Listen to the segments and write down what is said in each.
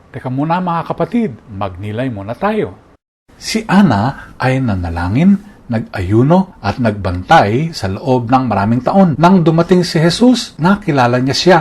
Teka muna mga kapatid, magnilay muna tayo. Si Ana ay nanalangin, nag-ayuno at nagbantay sa loob ng maraming taon. Nang dumating si Jesus, nakilala niya siya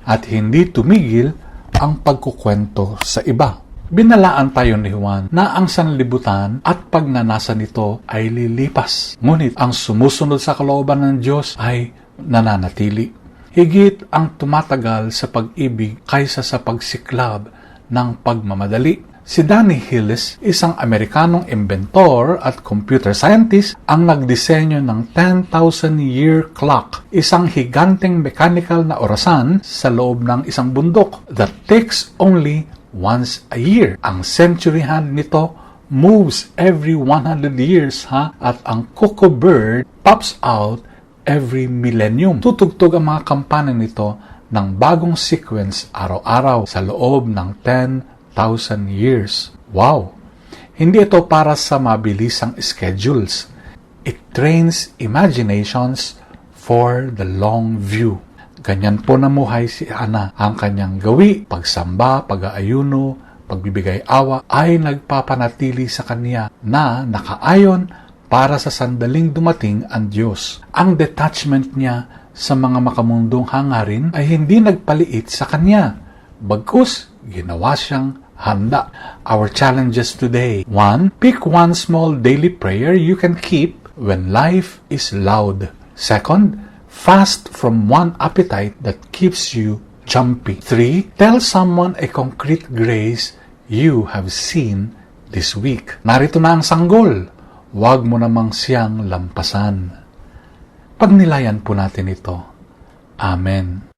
at hindi tumigil ang pagkukwento sa iba. Binalaan tayo ni Juan na ang sanlibutan at pagnanasa nito ay lilipas. Ngunit ang sumusunod sa kalooban ng Diyos ay nananatili. Higit ang tumatagal sa pag-ibig kaysa sa pagsiklab ng pagmamadali. Si Danny Hillis, isang Amerikanong inventor at computer scientist, ang nagdisenyo ng 10,000-year clock, isang higanteng mechanical na orasan sa loob ng isang bundok that takes only once a year. Ang century hand nito moves every 100 years at ang cuckoo bird pops out every millennium. Tutugtog ang mga kampana nito ng bagong sequence araw-araw sa loob ng 10,000 years. Wow! Hindi ito para sa mabilisang schedules. It trains imaginations for the long view. Ganyan po namuhay si Ana. Ang kanyang gawi, pagsamba, pag-aayuno, pagbibigay awa ay nagpapanatili sa kanya na nakaayon para sa sandaling dumating ang Diyos. Ang detachment niya sa mga makamundong hangarin ay hindi nagpaliit sa kanya. Bagkus, ginawa siyang handa. Our challenges today. 1. Pick one small daily prayer you can keep when life is loud. 2. Fast from one appetite that keeps you jumpy. 3. Tell someone a concrete grace you have seen this week. Narito na ang sanggol. Huwag mo namang siyang lampasan. Pagnilayan po natin ito. Amen.